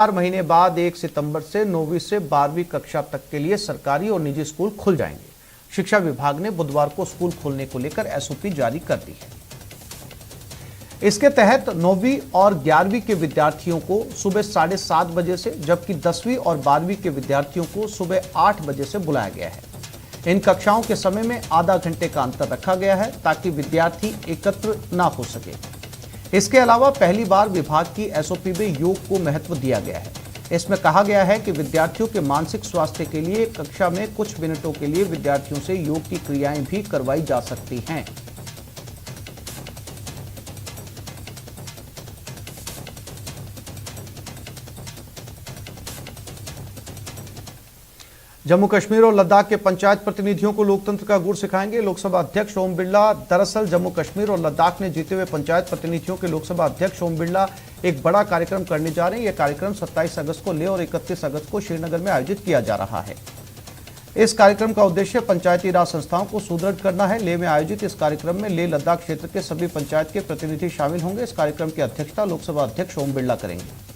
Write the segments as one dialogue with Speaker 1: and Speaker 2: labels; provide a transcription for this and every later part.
Speaker 1: 4 महीने बाद 1 सितंबर से 9वीं से 12वीं कक्षा तक के लिए सरकारी और निजी स्कूल खुल जाएंगे। शिक्षा विभाग ने बुधवार को स्कूल खोलने को लेकर एसओपी जारी कर दी है। इसके तहत 9वीं और 11वीं के विद्यार्थियों को सुबह 7:30 बजे से, जबकि 10वीं और 12वीं के विद्यार्थियों को सुबह 8 बजे से बुलाया गया है। इन कक्षाओं के समय में आधा घंटे का अंतर रखा गया है ताकि विद्यार्थी एकत्र ना हो सके। इसके अलावा पहली बार विभाग की एसओपी में योग को महत्व दिया गया है। इसमें कहा गया है कि विद्यार्थियों के मानसिक स्वास्थ्य के लिए कक्षा में कुछ मिनटों के लिए विद्यार्थियों से योग की क्रियाएं भी करवाई जा सकती हैं। जम्मू कश्मीर और लद्दाख के पंचायत प्रतिनिधियों को लोकतंत्र का गुर सिखाएंगे लोकसभा अध्यक्ष ओम बिरला। दरअसल जम्मू कश्मीर और लद्दाख में जीते हुए पंचायत प्रतिनिधियों के लोकसभा अध्यक्ष ओम बिरला एक बड़ा कार्यक्रम करने जा रहे हैं। यह कार्यक्रम 27 अगस्त को लेह और 31 अगस्त को श्रीनगर में आयोजित किया जा रहा है। इस कार्यक्रम का उद्देश्य पंचायती राज संस्थाओं को सुदृढ़ करना है। लेह में आयोजित इस कार्यक्रम में लेह लद्दाख क्षेत्र के सभी पंचायत के प्रतिनिधि शामिल होंगे। इस कार्यक्रम की अध्यक्षता लोकसभा अध्यक्ष ओम बिरला करेंगे।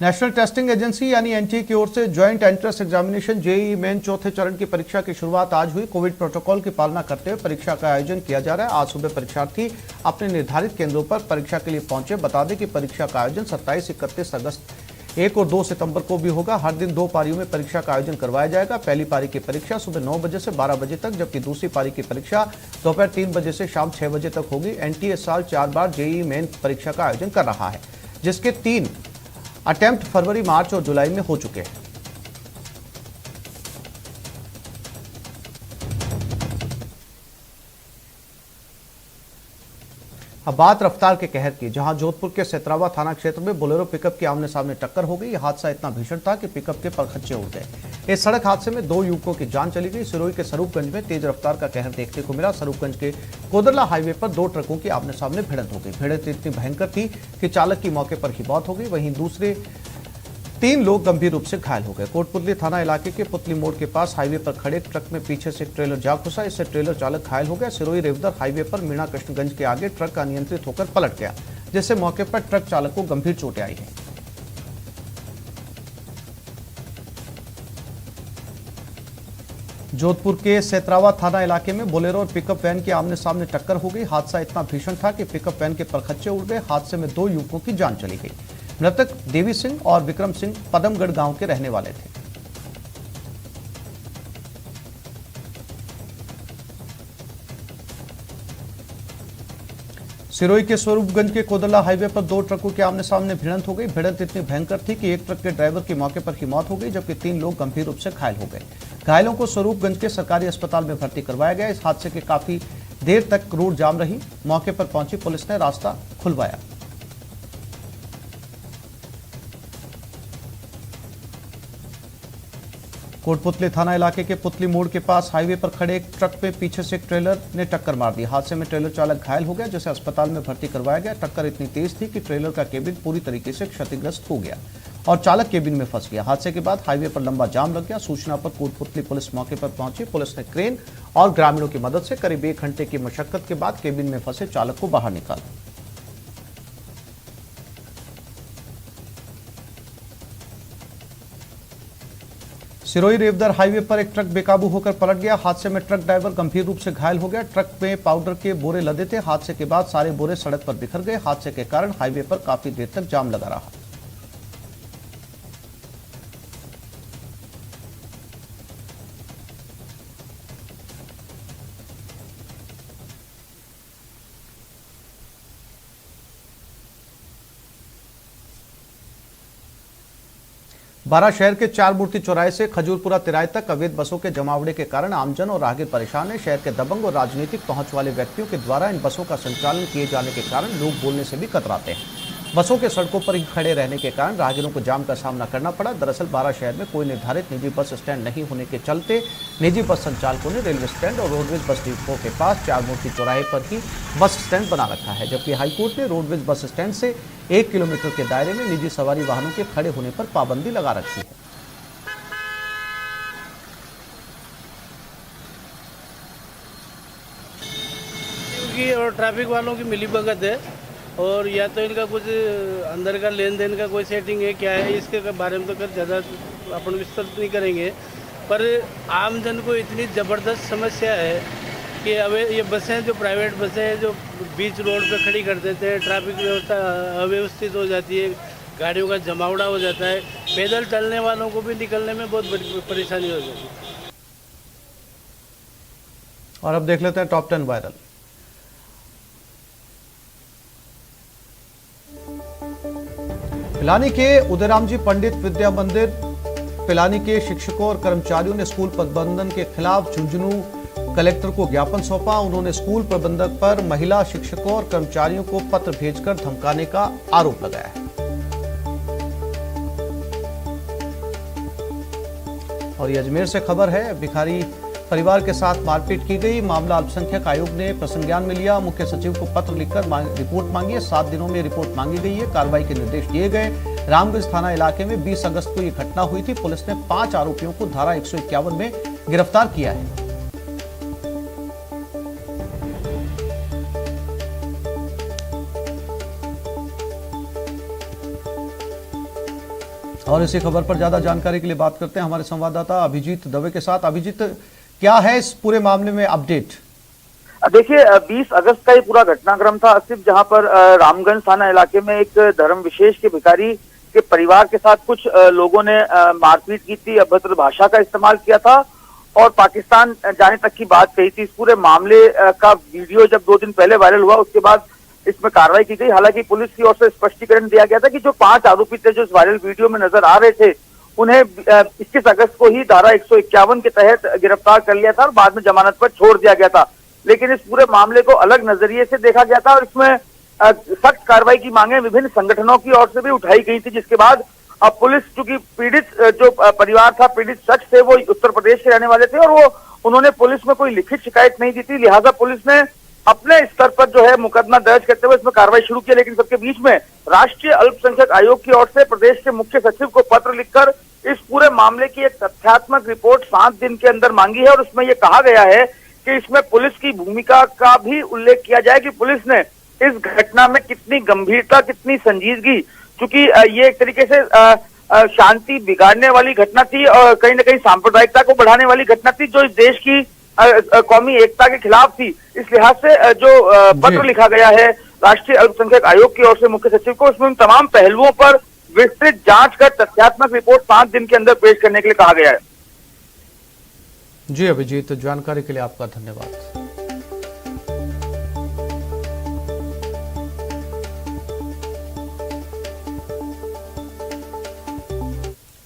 Speaker 1: नेशनल टेस्टिंग एजेंसी यानी एनटीए की ओर से joint entrance examination JEE main चौथे चरण की परीक्षा की शुरुआत आज हुई। कोविड प्रोटोकॉल की पालना करते हुए परीक्षा का आयोजन किया जा रहा है। आज सुबह परीक्षार्थी अपने निर्धारित केंद्रों पर परीक्षा के लिए पहुंचे। बता दें कि परीक्षा का आयोजन 27, 31 अगस्त, 1 और 2 सितंबर को भी होगा। हर दिन 2 पारियों में परीक्षा का आयोजन करवाया जाएगा। पहली पारी की परीक्षा सुबह 9 बजे से 12 बजे तक, जबकि दूसरी पारी की परीक्षा दोपहर 3 बजे से शाम 6 बजे तक होगी। एनटीए इस साल 4 बार जेईई मेन परीक्षा का आयोजन कर रहा है, जिसके 3 अटेम्प्ट फरवरी, मार्च और जुलाई में हो चुके हैं। अब बात रफ्तार के कहर की, जहां जोधपुर के सेतरावा थाना क्षेत्र में बोलेरो पिकअप की आमने सामने टक्कर हो गई। यह हादसा इतना भीषण था कि पिकअप के परखच्चे उड़ गए। इस सड़क हादसे में 2 युवकों की जान चली गई। सिरोही के स्वरूपगंज में तेज रफ्तार का कहर देखने को मिला। स्वरूपगंज के कोदरला हाईवे पर 2 ट्रकों की आमने सामने भिड़ंत हो गई। भिड़ंत इतनी भयंकर थी कि चालक की मौके पर ही मौत हो गई। वहीं दूसरे 3 लोग गंभीर रूप से घायल हो गए। कोटपुतली थाना इलाके के पुतली मोड़ के पास हाईवे पर खड़े ट्रक में पीछे से एक ट्रेलर जा घुसा। इससे ट्रेलर चालक घायल हो गया। सिरोही रेवदर हाईवे पर मीणा कृष्णगंज के आगे ट्रक अनियंत्रित होकर पलट गया, जिससे मौके पर ट्रक चालक को गंभीर चोटें आई हैं। जोधपुर के सेतरावा थाना इलाके में बोलेरो और पिकअप वैन की आमने सामने टक्कर हो गई। हादसा इतना भीषण था कि पिकअप वैन के परखच्चे उड़ गए। हादसे में 2 युवकों की जान चली गई। मृतक देवी सिंह और विक्रम सिंह पदमगढ़ गांव के रहने वाले थे। सिरोही के स्वरूपगंज के कोदरला हाईवे पर 2 ट्रकों के आमने सामने भिड़ंत हो गई। भिड़ंत इतनी भयंकर थी कि एक ट्रक के ड्राइवर की मौके पर ही मौत हो गई, जबकि 3 लोग गंभीर रूप से घायल हो गए। घायलों को स्वरूपगंज के सरकारी अस्पताल में भर्ती करवाया गया। इस हादसे के काफी देर तक रोड जाम रही। मौके पर पहुंची पुलिस ने रास्ता खुलवाया। कोटपुतली थाना इलाके के पुतली मोड़ के पास हाईवे पर खड़े एक ट्रक में पीछे से एक ट्रेलर ने टक्कर मार दी। हादसे में ट्रेलर चालक घायल हो गया, जिसे अस्पताल में भर्ती करवाया गया। टक्कर इतनी तेज थी कि ट्रेलर का केबिन पूरी तरीके से क्षतिग्रस्त हो गया और चालक केबिन में फंस गया। हादसे के बाद हाईवे पर लंबा जाम लग गया। सूचना पर कोटपुतली पुलिस मौके पर पहुंची। पुलिस ने क्रेन और ग्रामीणों की मदद से करीब 1 घंटे की मशक्कत के बाद केबिन में फंसे चालक को बाहर निकाला। सिरोही रेवदर हाईवे पर एक ट्रक बेकाबू होकर पलट गया। हादसे में ट्रक ड्राइवर गंभीर रूप से घायल हो गया। ट्रक में पाउडर के बोरे लदे थे। हादसे के बाद सारे बोरे सड़क पर बिखर गए। हादसे के कारण हाईवे पर काफी देर तक जाम लगा रहा। बारा शहर के 4 मूर्ति चौराहे से खजूरपुरा तिराए तक अवैध बसों के जमावड़े के कारण आमजन और राहगीर परेशान है। शहर के दबंग और राजनीतिक पहुंच वाले व्यक्तियों के द्वारा इन बसों का संचालन किए जाने के कारण लोग बोलने से भी कतराते हैं। बसों के सड़कों पर ही खड़े रहने के कारण राहगीरों को जाम का सामना करना पड़ा। दरअसल बारा शहर में कोई निर्धारित निजी बस स्टैंड नहीं होने के चलते निजी बस संचालकों ने रेलवे स्टैंड और रोडवेज बस डिपो के पास चारमूर्ति चौराहे पर ही बस स्टैंड बना रखा है, जबकि हाईकोर्ट ने रोडवेज बस स्टैंड से 1 किलोमीटर के दायरे में निजी सवारी वाहनों के खड़े होने पर पाबंदी लगा रखी है।
Speaker 2: और ट्रैफिक वालों की मिलीभगत है, और या तो इनका कुछ अंदर का लेन देन का कोई सेटिंग है क्या है, इसके बारे में तो कर ज़्यादा अपन विस्तृत नहीं करेंगे। पर आम जन को इतनी ज़बरदस्त समस्या है कि अब ये बसें जो प्राइवेट बसें जो बीच रोड पे खड़ी कर देते हैं, ट्रैफिक व्यवस्था अव्यवस्थित हो जाती है, गाड़ियों का जमावड़ा हो जाता है, पैदल चलने वालों को भी निकलने में बहुत बड़ी परेशानी हो जाती है।
Speaker 1: और अब देख लेते हैं टॉप 10 वायरल। पिलानी के उदयराम जी पंडित विद्या मंदिर पिलानी के शिक्षकों और कर्मचारियों ने स्कूल प्रबंधन के खिलाफ झुंझुनू कलेक्टर को ज्ञापन सौंपा। उन्होंने स्कूल प्रबंधक पर महिला शिक्षकों और कर्मचारियों को पत्र भेजकर धमकाने का आरोप लगाया है। और ये अजमेर से खबर है, भिखारी परिवार के साथ मारपीट की गई। मामला अल्पसंख्यक आयोग ने प्रसंज्ञान में लिया। मुख्य सचिव को पत्र लिखकर रिपोर्ट मांगी है। 7 दिनों में रिपोर्ट मांगी गई है। कार्रवाई के निर्देश दिए गए। रामगंज थाना इलाके में 20 अगस्त को यह घटना हुई थी। पुलिस ने 5 आरोपियों को धारा 151 में गिरफ्तार किया है। और इसी खबर पर ज्यादा जानकारी के लिए बात करते हैं हमारे संवाददाता अभिजीत दवे के साथ। अभिजीत, क्या है इस पूरे मामले में अपडेट?
Speaker 3: देखिए, 20 अगस्त का ये पूरा घटनाक्रम था सिर्फ, जहां पर रामगंज थाना इलाके में एक धर्म विशेष के भिखारी के परिवार के साथ कुछ लोगों ने मारपीट की थी, अभद्र भाषा का इस्तेमाल किया था और पाकिस्तान जाने तक की बात कही थी। इस पूरे मामले का वीडियो जब 2 दिन पहले वायरल हुआ, उसके बाद इसमें कार्रवाई की गई। हालांकि पुलिस की ओर से स्पष्टीकरण दिया गया था कि जो 5 आरोपी थे जो इस वायरल वीडियो में नजर आ रहे थे, उन्हें 21 अगस्त को ही धारा 151 के तहत गिरफ्तार कर लिया था और बाद में जमानत पर छोड़ दिया गया था। लेकिन इस पूरे मामले को अलग नजरिए से देखा गया था और इसमें सख्त कार्रवाई की मांगे विभिन्न संगठनों की ओर से भी उठाई गई थी, जिसके बाद अब पुलिस, चूंकि पीड़ित जो परिवार था, पीड़ित शख्स थे, वो उत्तर प्रदेश के रहने वाले थे और उन्होंने पुलिस में कोई लिखित शिकायत नहीं दी थी। लिहाजा पुलिस ने अपने स्तर पर जो है मुकदमा दर्ज करते हुए इसमें कार्रवाई शुरू की। लेकिन सबके बीच में राष्ट्रीय अल्पसंख्यक आयोग की ओर से प्रदेश के मुख्य सचिव को पत्र लिखकर इस पूरे मामले की एक तथ्यात्मक रिपोर्ट 7 दिन के अंदर मांगी है और उसमें यह कहा गया है कि इसमें पुलिस की भूमिका का भी उल्लेख किया जाए कि पुलिस ने इस घटना में कितनी गंभीरता, कितनी संजीदगी, चूंकि ये एक तरीके से शांति बिगाड़ने वाली घटना थी और कहीं ना कहीं सांप्रदायिकता को बढ़ाने वाली घटना थी जो इस देश की कौमी एकता के खिलाफ थी। इस लिहाज से जो पत्र लिखा गया है राष्ट्रीय अल्पसंख्यक आयोग की ओर से मुख्य सचिव को, उसमें तमाम पहलुओं पर विस्तृत जांच कर तथ्यात्मक रिपोर्ट 5 दिन के अंदर पेश करने के लिए कहा गया है।
Speaker 1: जी अभिजीत, जानकारी के लिए आपका धन्यवाद।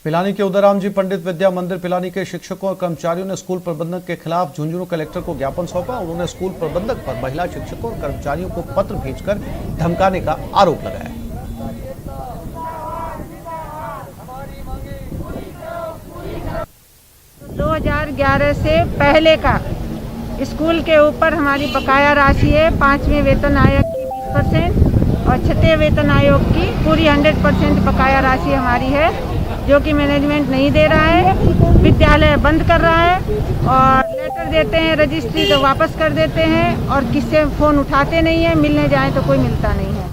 Speaker 1: पिलानी के उदयराम जी पंडित विद्या मंदिर पिलानी के शिक्षकों और कर्मचारियों ने स्कूल प्रबंधक के खिलाफ झुंझुनू कलेक्टर को ज्ञापन सौंपा। उन्होंने स्कूल प्रबंधक पर महिला शिक्षकों और कर्मचारियों को पत्र भेजकर धमकाने का आरोप लगाया।
Speaker 4: 2011 से पहले का स्कूल के ऊपर हमारी बकाया राशि है। 5वें वेतन आयोग की 20% और 6वें वेतन आयोग की पूरी 100% बकाया राशि हमारी है, जो कि मैनेजमेंट नहीं दे रहा है। विद्यालय बंद कर रहा है और लेटर देते हैं रजिस्ट्री तो वापस कर देते हैं और किससे फ़ोन उठाते नहीं है, मिलने जाएं तो कोई मिलता नहीं है।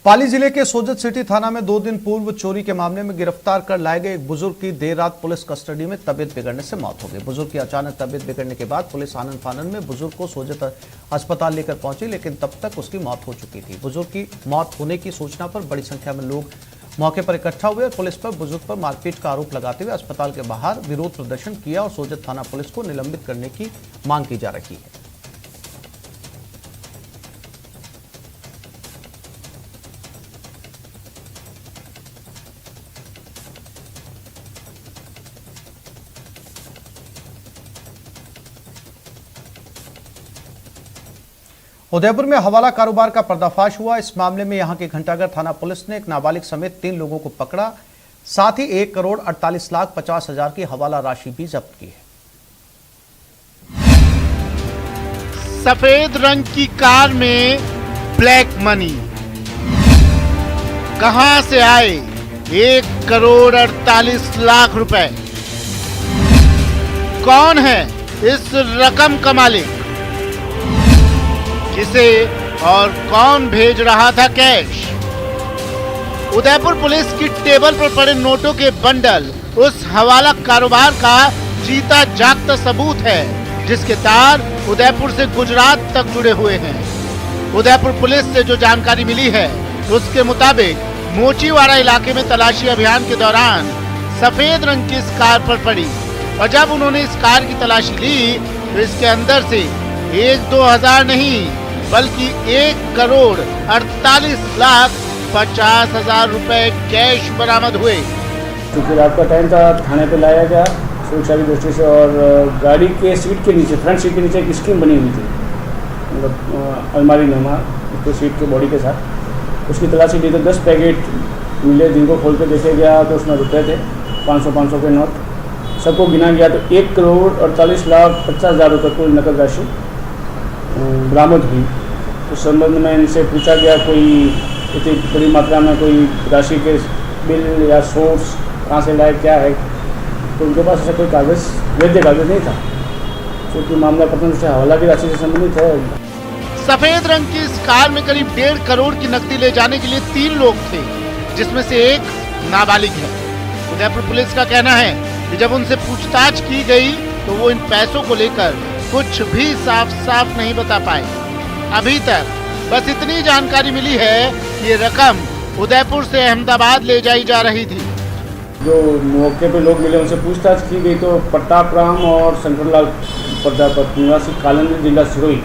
Speaker 1: पाली जिले के सोजत सिटी थाना में 2 दिन पूर्व चोरी के मामले में गिरफ्तार कर लाए गए एक बुजुर्ग की देर रात पुलिस कस्टडी में तबीयत बिगड़ने से मौत हो गई। बुजुर्ग की अचानक तबीयत बिगड़ने के बाद पुलिस आनन फानन में बुजुर्ग को सोजत अस्पताल लेकर पहुंची, लेकिन तब तक उसकी मौत हो चुकी थी। बुजुर्ग की मौत होने की सूचना पर बड़ी संख्या में लोग मौके पर इकट्ठा हुए और पुलिस पर बुजुर्ग पर मारपीट का आरोप लगाते हुए अस्पताल के बाहर विरोध प्रदर्शन किया और सोजत थाना पुलिस को निलंबित करने की मांग की जा रही है। उदयपुर में हवाला कारोबार का पर्दाफाश हुआ। इस मामले में यहां के घंटाघर थाना पुलिस ने एक नाबालिग समेत 3 लोगों को पकड़ा। साथ ही 1,48,50,000 की हवाला राशि भी जब्त की है।
Speaker 5: सफेद रंग की कार में ब्लैक मनी कहां से आए? 1,48,00,000 रुपए। कौन है इस रकम का मालिक? किसे और कौन भेज रहा था कैश? उदयपुर पुलिस की टेबल पर पड़े नोटों के बंडल उस हवाला कारोबार का जीता जागता सबूत है, जिसके तार उदयपुर से गुजरात तक जुड़े हुए हैं। उदयपुर पुलिस से जो जानकारी मिली है उसके मुताबिक मोचीवाड़ा इलाके में तलाशी अभियान के दौरान सफेद रंग की इस कार पर पड़ी और जब उन्होंने इस कार की तलाशी ली तो इसके अंदर से 1-2 हजार नहीं बल्कि 1,48,50,000 रुपए कैश बरामद हुए।
Speaker 6: क्योंकि रात का टाइम था, थाने पे लाया गया सुरक्षा की दृष्टि से और गाड़ी के सीट के नीचे, फ्रंट सीट के नीचे एक स्क्रीन बनी हुई थी, मतलब अलमारी नुमा उसके सीट के बॉडी के साथ। उसकी तलाशी ली तो 10 पैकेट मिले, जिनको खोल के देखे गया तो उसमें रुपये थे 500 के नोट। सबको गिना गया तो 1,48,50,000 रुपये कुल नकद राशि बरामद हुई। उस संबंध में इनसे पूछा गया कोई इतनी बड़ी मात्रा में कोई राशि के बिल या सोर्स कहाँ से लाए, क्या है, तो उनके पास ऐसा कोई कागज़, वैध कागज़ नहीं था, क्योंकि मामला प्रथम से हवाला की राशि से संबंधित है।
Speaker 5: सफेद रंग की इस कार में करीब 1.5 करोड़ की नकदी ले जाने के लिए 3 लोग थे, जिसमें से एक नाबालिग है। उदयपुर पुलिस का कहना है कि जब उनसे पूछताछ की गई तो वो इन पैसों को लेकर कुछ भी साफ नहीं बता पाए। अभी तक बस इतनी जानकारी मिली है कि ये रकम उदयपुर से अहमदाबाद ले जाई जा रही थी।
Speaker 6: जो मौके पे लोग मिले उनसे पूछताछ की गई तो प्रताप राम और शंकरलाल प्रजापत निवासी कालंदी जिला सिरोही,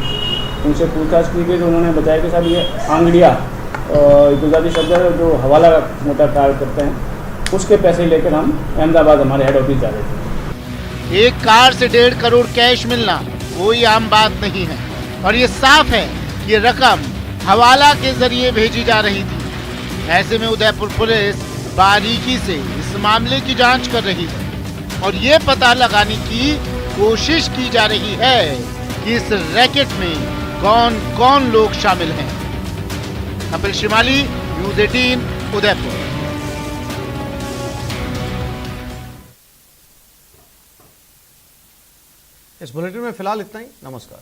Speaker 6: उनसे पूछताछ की गई तो उन्होंने बताया कि साहब ये आंगड़िया गुजराती शब्द है जो हवाला मोटर कार करते हैं, उसके पैसे लेकर हम अहमदाबाद हमारे हेड ऑफिस जा रहे थे।
Speaker 5: एक कार से 1.5 करोड़ कैश मिलना कोई आम बात नहीं है और ये साफ है कि ये रकम हवाला के जरिए भेजी जा रही थी। ऐसे में उदयपुर पुलिस बारीकी से इस मामले की जांच कर रही है और ये पता लगाने की कोशिश की जा रही है कि इस रैकेट में कौन कौन लोग शामिल हैं। कपिल शिमाली, न्यूज़ 18 उदयपुर।
Speaker 1: इस बुलेटिन में फिलहाल इतना ही। नमस्कार।